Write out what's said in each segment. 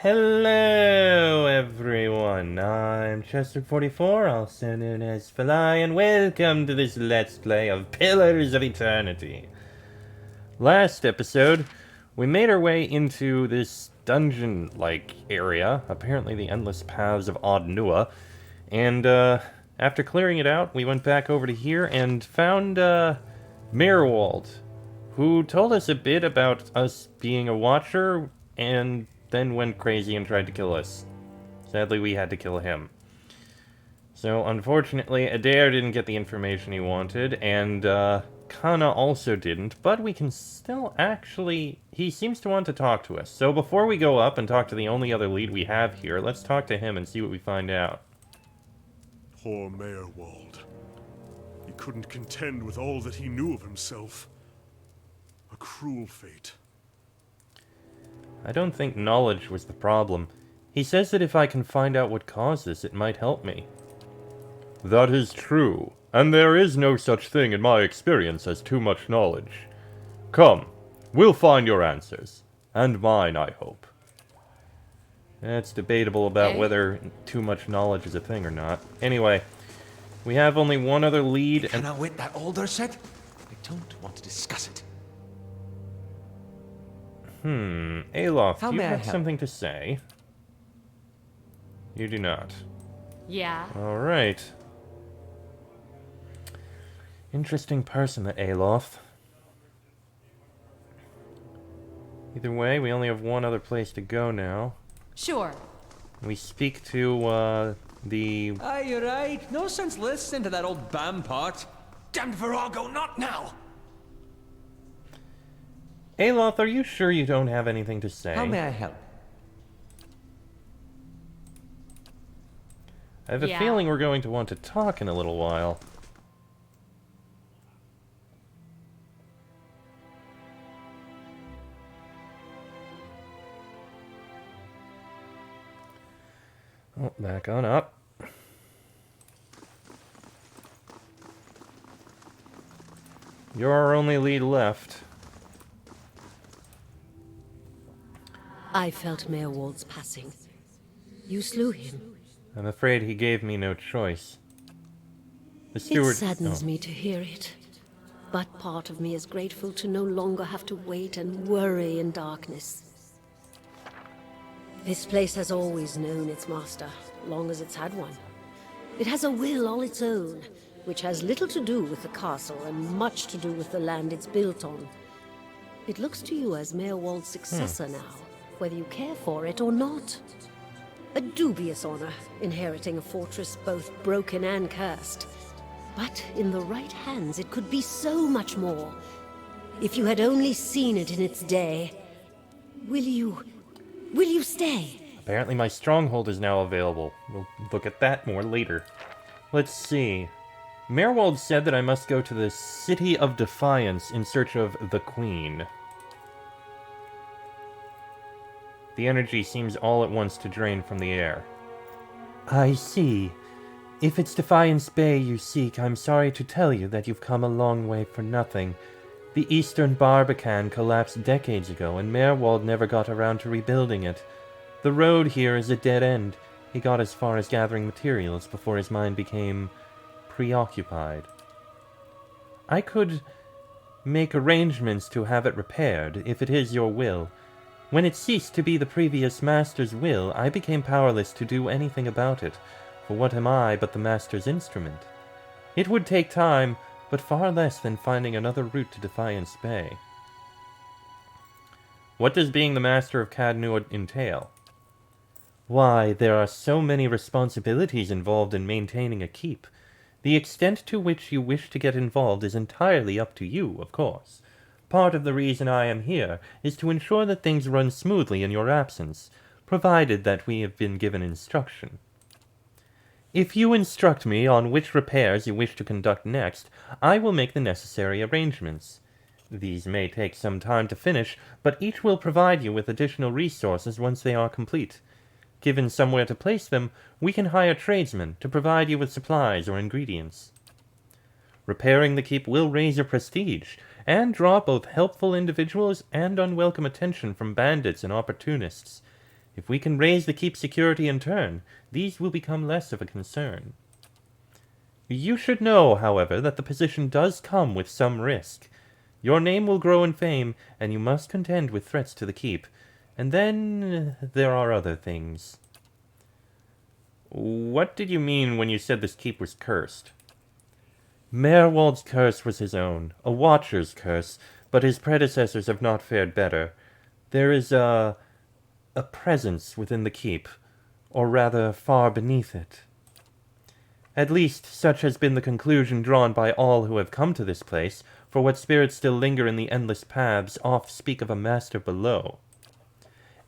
Hello, everyone. I'm Chester44, also known as Falai, and welcome to this Let's Play of Pillars of Eternity. Last episode, we made our way into this dungeon-like area, apparently the Endless Paths of Odd Nua, and after clearing it out, we went back over to here and found Mirwald, who told us a bit about us being a watcher and then went crazy and tried to kill us. Sadly, we had to kill him. So, unfortunately, Adair didn't get the information he wanted, and Kana also didn't, but we can still actually... He seems to want to talk to us. So before we go up and talk to the only other lead we have here, let's talk to him and see what we find out. Poor Mayorwald. He couldn't contend with all that he knew of himself. A cruel fate. I don't think knowledge was the problem. He says that if I can find out what caused this, it might help me. That is true, and there is no such thing in my experience as too much knowledge. Come, we'll find your answers. And mine, I hope. It's debatable about whether too much knowledge is a thing or not. Anyway, we have only one other lead, and... Cannot wait that older said? I don't want to discuss it. Alof, How do you may I have help? something to say? You do not. Yeah. Alright. Interesting person, that Alof. Either way, we only have one other place to go now. Sure. We speak to, the... Aye, you're right. No sense listening to that old bam pot. Damned Virago, not now! Alof, are you sure you don't have anything to say? How may I help? I have a Yeah. feeling we're going to want to talk in a little while. Oh, back on up. You're our only lead left. I felt Mayor Wald's passing. You slew him. I'm afraid he gave me no choice. The It steward... saddens oh. me to hear it. But part of me is grateful to no longer have to wait and worry in darkness. This place has always known its master, long as it's had one. It has a will all its own, which has little to do with the castle and much to do with the land it's built on. It looks to you as Mayor Wald's successor now, whether you care for it or not. A dubious honor, inheriting a fortress both broken and cursed. But in the right hands, it could be so much more. If you had only seen it in its day. Will you stay? Apparently my stronghold is now available. We'll look at that more later. Let's see. Merwald said that I must go to the City of Defiance in search of the Queen. The energy seems all at once to drain from the air. I see. If it's Defiance Bay you seek, I'm sorry to tell you that you've come a long way for nothing. The Eastern Barbican collapsed decades ago, and Merwald never got around to rebuilding it. The road here is a dead end. He got as far as gathering materials before his mind became preoccupied. I could make arrangements to have it repaired, if it is your will. When it ceased to be the previous master's will, I became powerless to do anything about it, for what am I but the master's instrument? It would take time, but far less than finding another route to Defiance Bay. What does being the master of Caed entail? Why, there are so many responsibilities involved in maintaining a keep. The extent to which you wish to get involved is entirely up to you, of course. Part of the reason I am here is to ensure that things run smoothly in your absence, provided that we have been given instruction. If you instruct me on which repairs you wish to conduct next, I will make the necessary arrangements. These may take some time to finish, but each will provide you with additional resources once they are complete. Given somewhere to place them, we can hire tradesmen to provide you with supplies or ingredients. Repairing the keep will raise your prestige, and draw both helpful individuals and unwelcome attention from bandits and opportunists. If we can raise the keep's security in turn, these will become less of a concern. You should know, however, that the position does come with some risk. Your name will grow in fame, and you must contend with threats to the keep. And then there are other things. What did you mean when you said this keep was cursed? Merwald's curse was his own, a watcher's curse, but his predecessors have not fared better. There is a presence within the keep, or rather far beneath it. At least such has been the conclusion drawn by all who have come to this place, for what spirits still linger in the endless paths oft speak of a master below.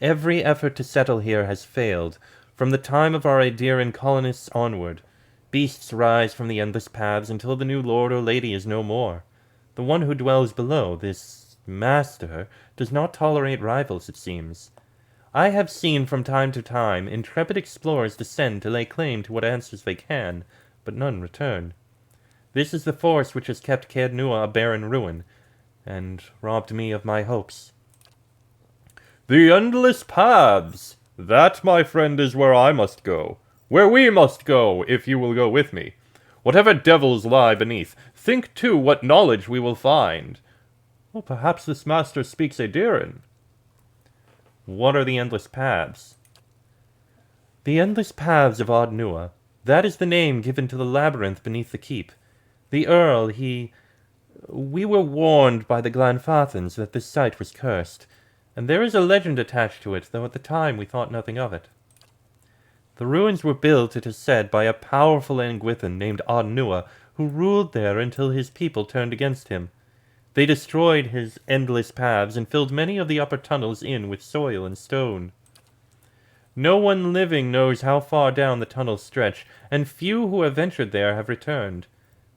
Every effort to settle here has failed, from the time of our Aediran colonists onward. Beasts rise from the endless paths until the new lord or lady is no more. The one who dwells below, this master, does not tolerate rivals, it seems. I have seen from time to time intrepid explorers descend to lay claim to what answers they can, but none return. This is the force which has kept Caed a barren ruin, and robbed me of my hopes. The endless paths! That, my friend, is where I must go. Where we must go, if you will go with me. Whatever devils lie beneath, think too what knowledge we will find. Well, perhaps this master speaks Aediran. What are the endless paths? The endless paths of Ardnua. That is the name given to the labyrinth beneath the keep. The Earl, we were warned by the Glanfathans that this site was cursed, and there is a legend attached to it, though at the time we thought nothing of it. The ruins were built, it is said, by a powerful Angwithan named Ardnua, who ruled there until his people turned against him. They destroyed his endless paths and filled many of the upper tunnels in with soil and stone. No one living knows how far down the tunnels stretch, and few who have ventured there have returned.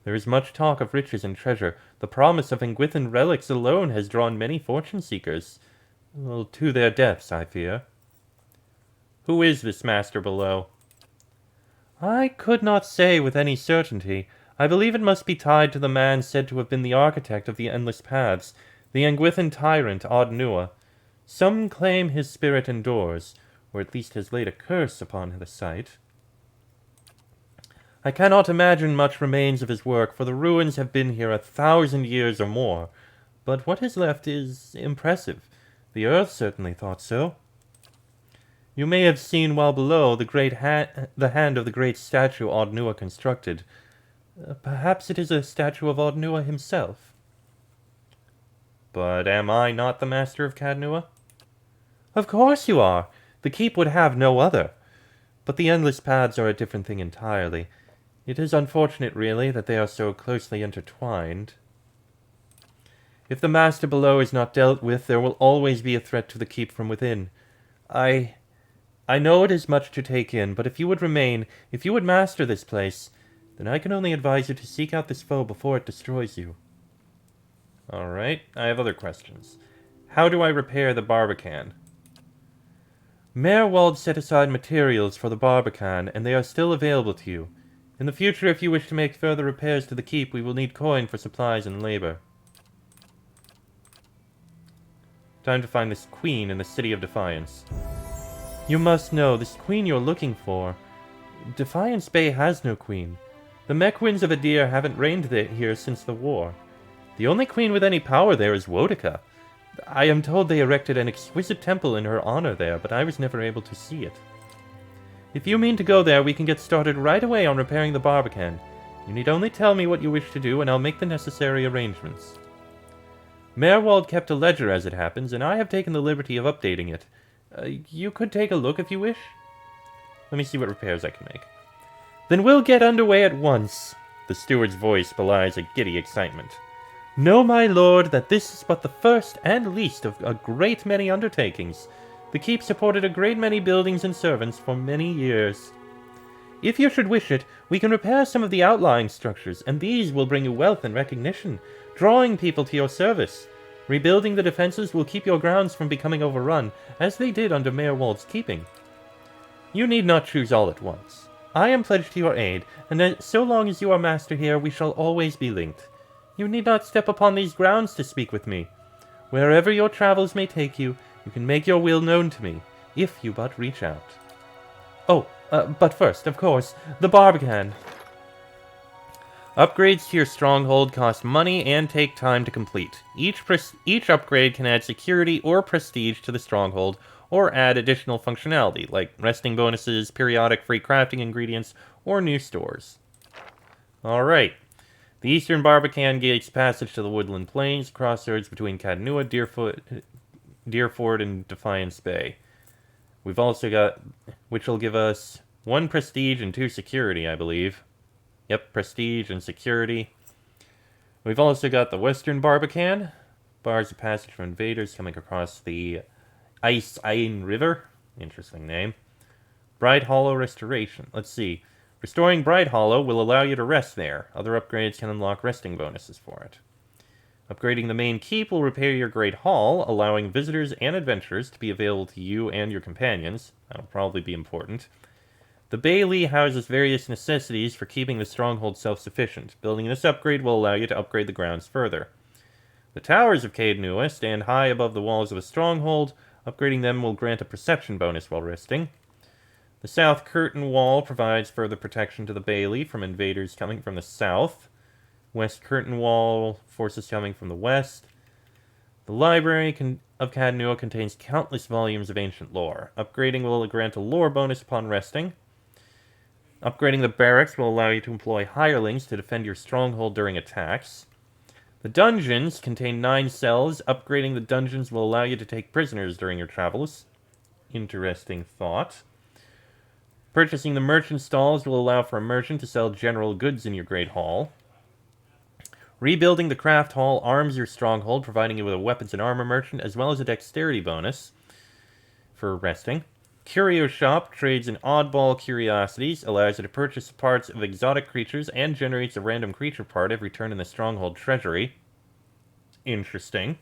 There is much talk of riches and treasure. The promise of Angwithan relics alone has drawn many fortune-seekers. Well, to their deaths, I fear. Who is this master below? I could not say with any certainty. I believe it must be tied to the man said to have been the architect of the endless paths, the Angwithan tyrant Ardnua. Some claim his spirit endures, or at least has laid a curse upon the site. I cannot imagine much remains of his work, for the ruins have been here 1,000 years or more, but what is left is impressive. The earth certainly thought so. You may have seen while below the hand of the great statue Ardnua constructed. Perhaps it is a statue of Ardnua himself. But am I not the master of Caed? Of course you are. The keep would have no other. But the endless paths are a different thing entirely. It is unfortunate, really, that they are so closely intertwined. If the master below is not dealt with, there will always be a threat to the keep from within. I know it is much to take in, but if you would remain, if you would master this place, then I can only advise you to seek out this foe before it destroys you. All right, I have other questions. How do I repair the Barbican? Merwald set aside materials for the Barbican, and they are still available to you. In the future, if you wish to make further repairs to the keep, we will need coin for supplies and labor. Time to find this queen in the City of Defiance. You must know, this queen you're looking for... Defiance Bay has no queen. The Mechwins of Adir haven't reigned here since the war. The only queen with any power there is Wotica. I am told they erected an exquisite temple in her honor there, but I was never able to see it. If you mean to go there, we can get started right away on repairing the Barbican. You need only tell me what you wish to do, and I'll make the necessary arrangements. Merwald kept a ledger as it happens, and I have taken the liberty of updating it. You could take a look if you wish. Let me see what repairs I can make. Then we'll get underway at once. The steward's voice belies a giddy excitement. Know, my lord, that this is but the first and least of a great many undertakings. The keep supported a great many buildings and servants for many years. If you should wish it, we can repair some of the outlying structures, and these will bring you wealth and recognition, drawing people to your service. Rebuilding the defenses will keep your grounds from becoming overrun, as they did under Merwald's keeping. You need not choose all at once. I am pledged to your aid, and so long as you are master here, we shall always be linked. You need not step upon these grounds to speak with me. Wherever your travels may take you, you can make your will known to me. if you but reach out. Oh, but first, of course, the Barbican. Upgrades to your stronghold cost money and take time to complete. Each upgrade can add security or prestige to the stronghold, or add additional functionality, like resting bonuses, periodic free crafting ingredients, or new stores. Alright. The Eastern Barbican gates passage to the Woodland Plains, crossroads between Cadnua, Deerford, and Defiance Bay. We've also got, which will give us 1 prestige and 2 security, I believe. Yep, prestige and security. We've also got the Western Barbican. Bars of passage for invaders coming across the Ice Ain River. Interesting name. Bright Hollow Restoration. Let's see. Restoring Bright Hollow will allow you to rest there. Other upgrades can unlock resting bonuses for it. Upgrading the main keep will repair your Great Hall, allowing visitors and adventurers to be available to you and your companions. That'll probably be important. The Bailey houses various necessities for keeping the stronghold self-sufficient. Building this upgrade will allow you to upgrade the grounds further. The towers of Caed Nua stand high above the walls of the stronghold. Upgrading them will grant a perception bonus while resting. The South Curtain Wall provides further protection to the Bailey from invaders coming from the south. West Curtain Wall forces coming from the west. The Library of Caed Nua contains countless volumes of ancient lore. Upgrading will grant a lore bonus upon resting. Upgrading the barracks will allow you to employ hirelings to defend your stronghold during attacks. The dungeons contain 9 cells. Upgrading the dungeons will allow you to take prisoners during your travels. Interesting thought. Purchasing the merchant stalls will allow for a merchant to sell general goods in your Great Hall. Rebuilding the craft hall arms your stronghold, providing you with a weapons and armor merchant, as well as a dexterity bonus for resting. Curio Shop trades in oddball curiosities, allows you to purchase parts of exotic creatures, and generates a random creature part every turn in the stronghold treasury. Interesting.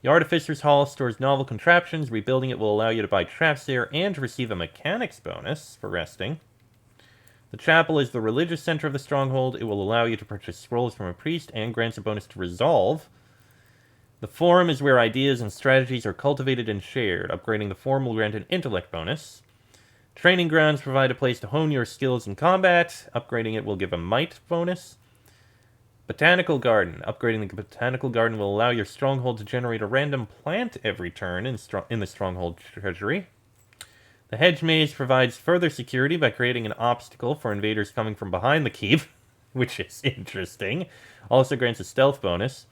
The Artificer's Hall stores novel contraptions. Rebuilding it will allow you to buy traps there and to receive a mechanics bonus for resting. The chapel is the religious center of the stronghold. It will allow you to purchase scrolls from a priest and grants a bonus to resolve. The forum is where ideas and strategies are cultivated and shared. Upgrading the forum will grant an intellect bonus. Training grounds provide a place to hone your skills in combat. Upgrading it will give a might bonus. Botanical Garden. Upgrading the Botanical Garden will allow your stronghold to generate a random plant every turn in the stronghold treasury. The Hedge Maze provides further security by creating an obstacle for invaders coming from behind the keep, which is interesting. Also grants a stealth bonus.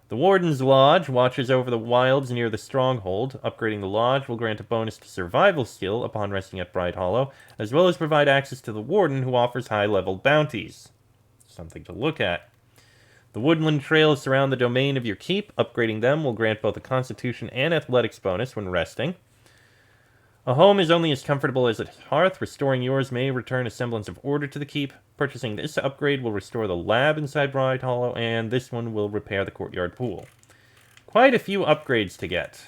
The Warden's Lodge watches over the wilds near the stronghold. Upgrading the lodge will grant a bonus to survival skill upon resting at Bright Hollow, as well as provide access to the Warden, who offers high-level bounties. Something to look at. The woodland trails surround the domain of your keep. Upgrading them will grant both a constitution and athletics bonus when resting. A home is only as comfortable as its hearth. Restoring yours may return a semblance of order to the keep. Purchasing this upgrade will restore the lab inside Bright Hollow, and this one will repair the courtyard pool. Quite a few upgrades to get.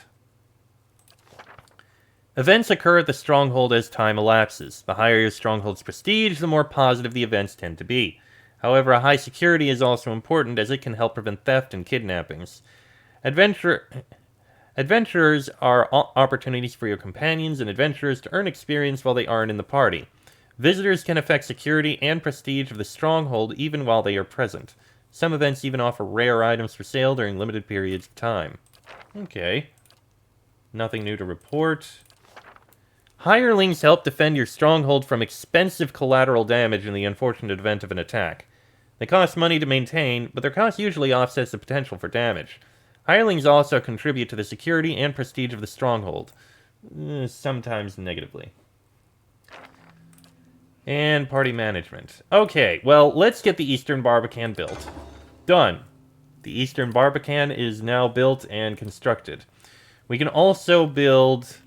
Events occur at the stronghold as time elapses. The higher your stronghold's prestige, the more positive the events tend to be. However, a high security is also important, as it can help prevent theft and kidnappings. Adventurers are opportunities for your companions and adventurers to earn experience while they aren't in the party. Visitors can affect security and prestige of the stronghold even while they are present. Some events even offer rare items for sale during limited periods of time. Okay. Nothing new to report. Hirelings help defend your stronghold from expensive collateral damage in the unfortunate event of an attack. They cost money to maintain, but their cost usually offsets the potential for damage. Hirelings also contribute to the security and prestige of the stronghold, sometimes negatively. And party management. Okay, well, let's get the Eastern Barbican built. Done. The Eastern Barbican is now built and constructed. We can also build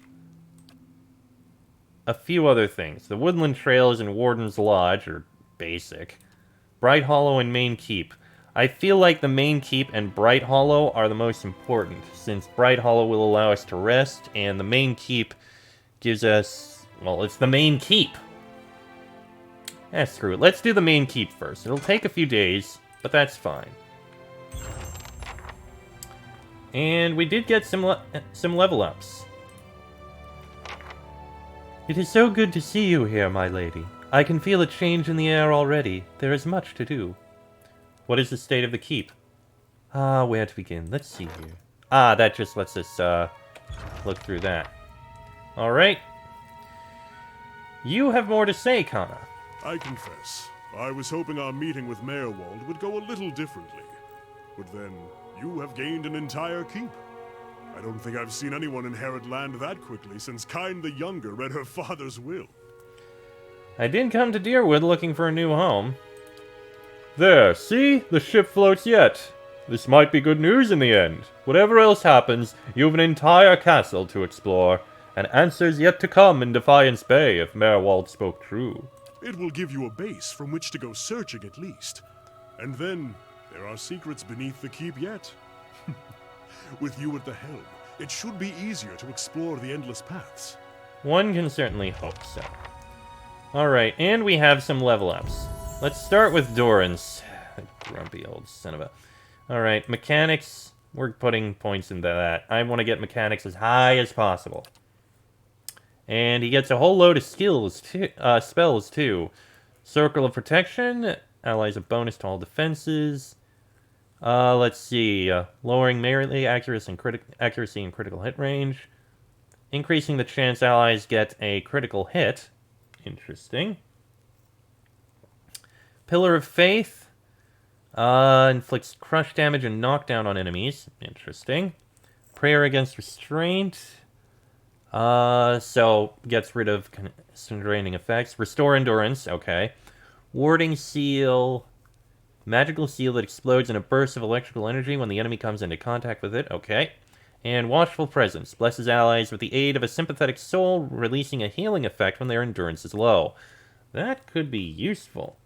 a few other things. The Woodland Trails and Warden's Lodge are basic. Bright Hollow and Main Keep. I feel like the Main Keep and Bright Hollow are the most important, since Bright Hollow will allow us to rest, and the Main Keep gives us... well, it's the Main Keep. Screw it. Let's do the Main Keep first. It'll take a few days, but that's fine. And we did get some level ups. It is so good to see you here, my lady. I can feel a change in the air already. There is much to do. What is the state of the keep? Ah, where to begin? Let's see here. Ah, that just lets us, look through that. Alright. You have more to say, Kana. I confess, I was hoping our meeting with Mayorwald would go a little differently. But then, you have gained an entire keep. I don't think I've seen anyone inherit land that quickly since Caed the Younger read her father's will. I did come to Deerwood looking for a new home. There, see? The ship floats yet. This might be good news in the end. Whatever else happens, you have an entire castle to explore, and answers yet to come in Defiance Bay if Mayorwald spoke true. It will give you a base from which to go searching at least. And then, there are secrets beneath the keep yet. With you at the helm, it should be easier to explore the endless paths. One can certainly hope so. Alright, and we have some level ups. Let's start with Doran's. Grumpy old son of a... Alright, mechanics. We're putting points into that. I want to get mechanics as high as possible. And he gets a whole load of skills, too, spells, too. Circle of Protection. Allies a bonus to all defenses. Let's see. Lowering melee accuracy and critical hit range. Increasing the chance allies get a critical hit. Interesting. Pillar of Faith. Inflicts crush damage and knockdown on enemies. Interesting. Prayer against restraint. So gets rid of constraining effects. Restore endurance. Okay. Warding seal. Magical seal that explodes in a burst of electrical energy when the enemy comes into contact with it. Okay. And Watchful Presence. Blesses allies with the aid of a sympathetic soul, releasing a healing effect when their endurance is low. That could be useful.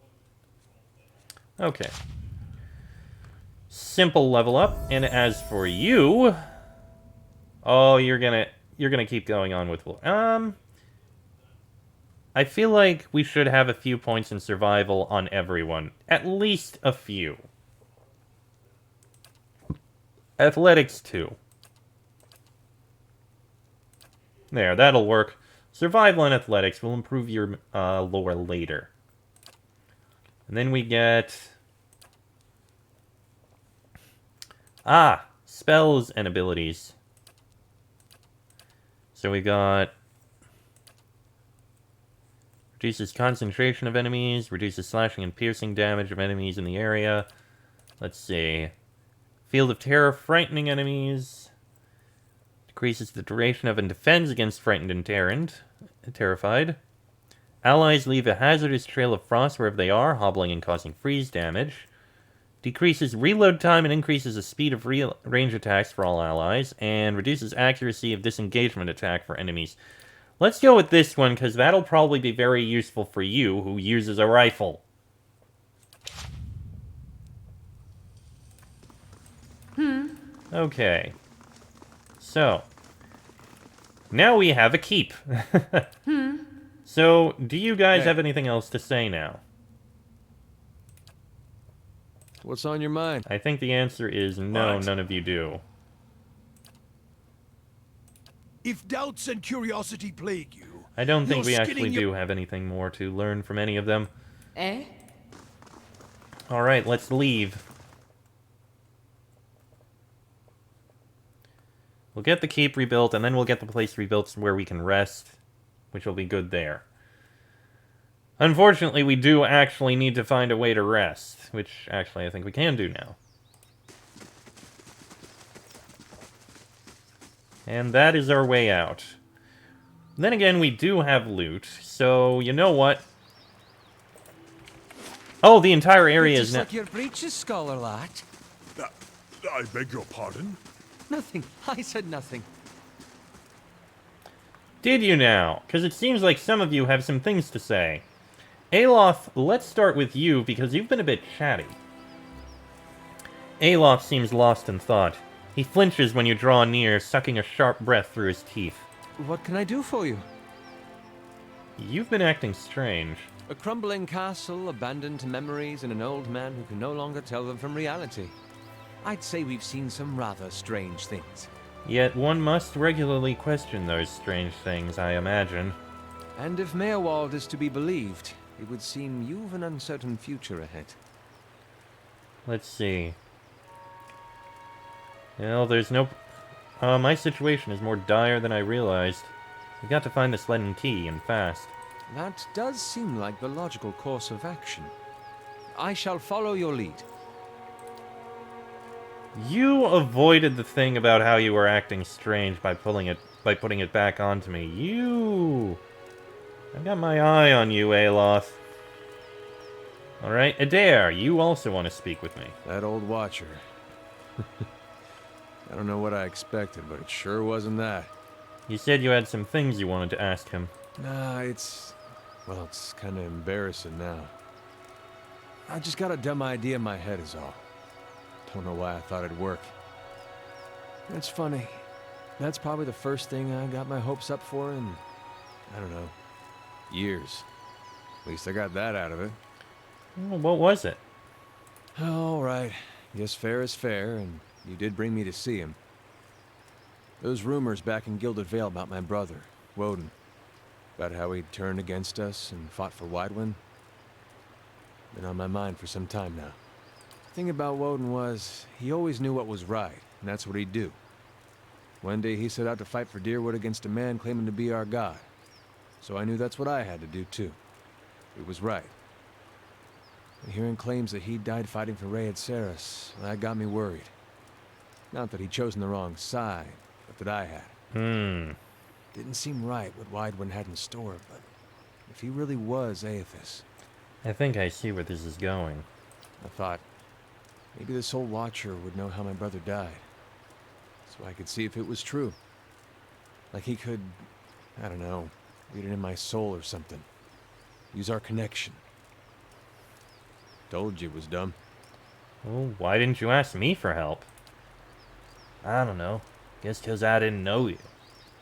Okay. Simple level up. And as for you... Oh, you're gonna keep going on with... I feel like we should have a few points in survival on everyone. At least a few. Athletics, too. There, that'll work. Survival and athletics will improve your lore later. And then we get... Ah! Spells and abilities. So we got... Reduces concentration of enemies, reduces slashing and piercing damage of enemies in the area. Let's see. Field of Terror, frightening enemies. Decreases the duration of and defends against frightened and terrified. Allies leave a hazardous trail of frost wherever they are, hobbling and causing freeze damage. Decreases reload time and increases the speed of range attacks for all allies. And reduces accuracy of disengagement attack for enemies. Let's go with this one, because that'll probably be very useful for you, who uses a rifle. Okay. So. Now we have a keep. So, do you guys have anything else to say now? What's on your mind? I think the answer is no, What? none of you do. If doubts and curiosity plague you, I don't think we you're actually skinning do have anything more to learn from any of them. Eh? Alright, let's leave. We'll get the keep rebuilt, and then we'll get the place rebuilt where we can rest, which will be good there. Unfortunately, we do actually need to find a way to rest, which actually I think we can do now. And that is our way out. Then again, we do have loot, so you know what? Oh, the entire area is Just now... like your breeches, scholar lad. I beg your pardon? Nothing. I said nothing. Did you now? Because it seems like some of you have some things to say. Alof, let's start with you, because you've been a bit chatty. Alof seems lost in thought. He flinches when you draw near, sucking a sharp breath through his teeth. What can I do for you? You've been acting strange. A crumbling castle, abandoned to memories, and an old man who can no longer tell them from reality. I'd say we've seen some rather strange things. Yet one must regularly question those strange things, I imagine. And if Meerwald is to be believed, it would seem you've an uncertain future ahead. Let's see. Well, there's no... my situation is more dire than I realized. We got to find this leaden key, and fast. That does seem like the logical course of action. I shall follow your lead. You avoided the thing about how you were acting strange by putting it back onto me. I've got my eye on you, Aloth. Alright, Adair, you also want to speak with me. That old Watcher. I don't know what I expected, but it sure wasn't that. You said you had some things you wanted to ask him. Nah, it's kind of embarrassing now. I just got a dumb idea in my head is all. Don't know why I thought it'd work. It's funny. That's probably the first thing I got my hopes up for in, I don't know, years. At least I got that out of it. Well, what was it? All right. Yes, fair is fair, and you did bring me to see him. Those rumors back in Gilded Vale about my brother, Woden. About how he'd turned against us and fought for Widewind. Been on my mind for some time now. The thing about Woden was, he always knew what was right, and that's what he'd do. One day he set out to fight for Deerwood against a man claiming to be our god. So I knew that's what I had to do too. It was right. And hearing claims that he died fighting for Caed, that got me worried. Not that he'd chosen the wrong side, but that I had. Didn't seem right what Widewind had in store, but if he really was Aethys... I think I see where this is going. I thought, maybe this old Watcher would know how my brother died. So I could see if it was true. Like he could, I don't know, read it in my soul or something. Use our connection. Told you it was dumb. Well, why didn't you ask me for help? I don't know. Guess 'cause I didn't know you.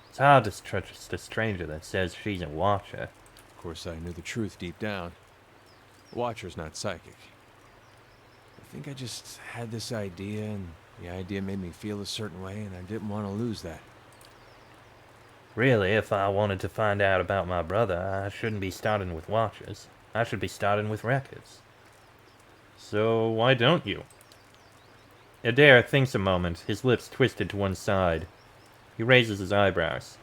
It's hard to trust a stranger that says she's a Watcher. Of course, I knew the truth deep down. The Watcher's not psychic. I think I just had this idea, and the idea made me feel a certain way, and I didn't want to lose that. Really, if I wanted to find out about my brother, I shouldn't be starting with Watchers. I should be starting with records. So, why don't you? Adair thinks a moment, his lips twisted to one side. He raises his eyebrows.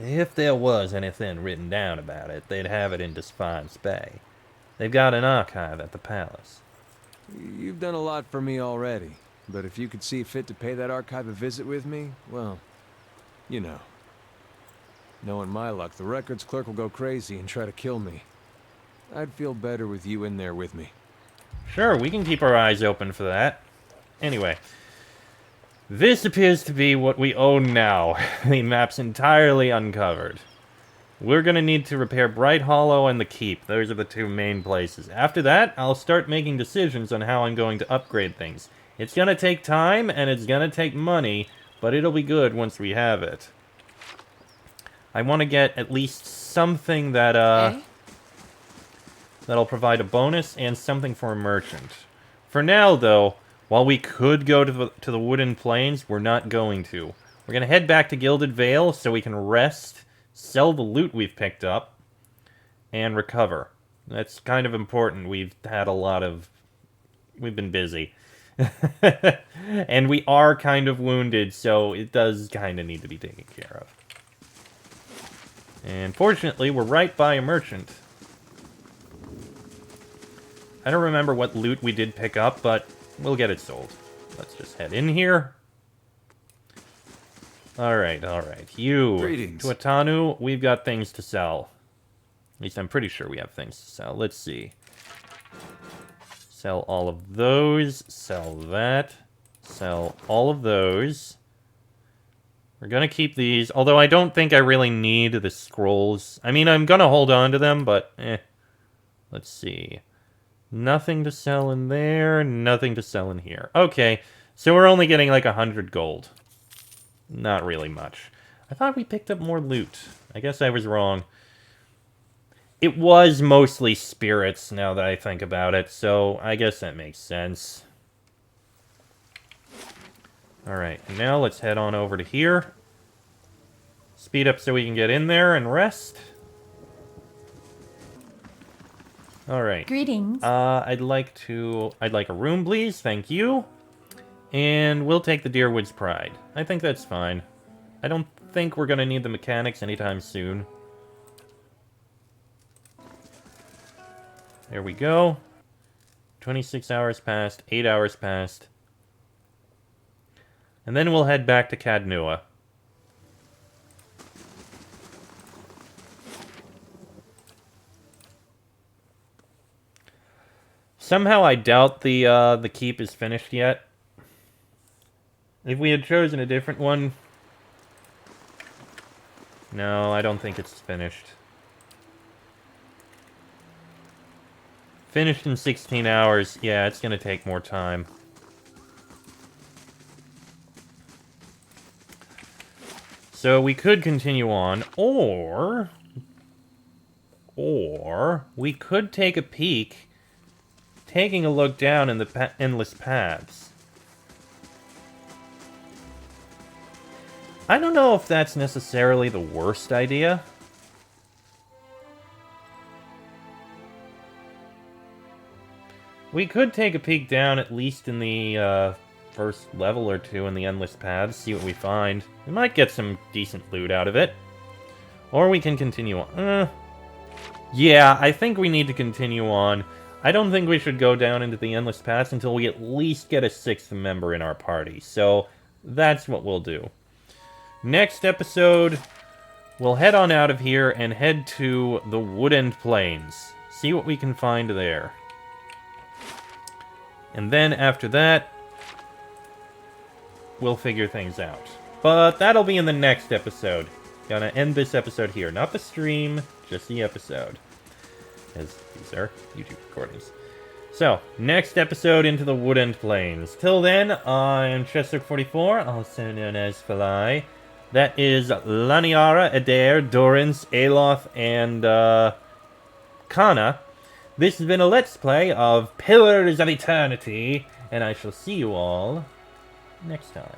If there was anything written down about it, they'd have it in Defiance Bay. They've got an archive at the palace. You've done a lot for me already, but if you could see fit to pay that archive a visit with me, well, you know. Knowing my luck, the records clerk will go crazy and try to kill me. I'd feel better with you in there with me. Sure, we can keep our eyes open for that. Anyway, this appears to be what we own now. The map's entirely uncovered. We're gonna need to repair Bright Hollow and the Keep. Those are the two main places. After that, I'll start making decisions on how I'm going to upgrade things. It's gonna take time, and it's gonna take money, but it'll be good once we have it. I want to get at least something that, that'll provide a bonus and something for a merchant. For now, though, while we could go to the Wooden Plains, we're not going to. We're going to head back to Gilded Vale so we can rest, sell the loot we've picked up, and recover. That's kind of important. We've been busy. And we are kind of wounded, so it does kind of need to be taken care of. And fortunately, we're right by a merchant. I don't remember what loot we did pick up, but we'll get it sold. Let's just head in here. Alright, alright. You, Greetings. Tuatanu, we've got things to sell. At least I'm pretty sure we have things to sell. Let's see. Sell all of those. Sell that. Sell all of those. We're gonna keep these, although I don't think I really need the scrolls. I mean, I'm gonna hold on to them, but let's see. Nothing to sell in there, nothing to sell in here. Okay, so we're only getting like 100 gold. Not really much. I thought we picked up more loot. I guess I was wrong. It was mostly spirits, now that I think about it, so I guess that makes sense. Alright, now let's head on over to here. speed up so we can get in there and rest. Alright. Greetings. I'd like a room, please. Thank you. And we'll take the Deerwood's Pride. I think that's fine. I don't think we're gonna need the mechanics anytime soon. There we go. 26 hours passed, 8 hours passed. And then we'll head back to Caed. Somehow I doubt the keep is finished yet. If we had chosen a different one... No, I don't think it's finished. Finished in 16 hours. Yeah, it's gonna take more time. So we could continue on, or we could take a peek, taking a look down in the endless paths. I don't know if that's necessarily the worst idea. We could take a peek down, at least in the first level or two in the endless paths, see what we find. We might get some decent loot out of it. Or we can continue on. Yeah, I think we need to continue on. I don't think we should go down into the endless paths until we at least get a 6th member in our party. So, that's what we'll do. Next episode, we'll head on out of here and head to the Woodend Plains. See what we can find there. And then after that, we'll figure things out. But that'll be in the next episode. Gonna end this episode here. Not the stream, just the episode. As these are YouTube recordings. So, next episode into the Woodend Plains. Till then, I'm Chester44, also known as Falai. That is Laniara, Adair, Dorrance, Aloth, and Kana. This has been a Let's Play of Pillars of Eternity, and I shall see you all next time.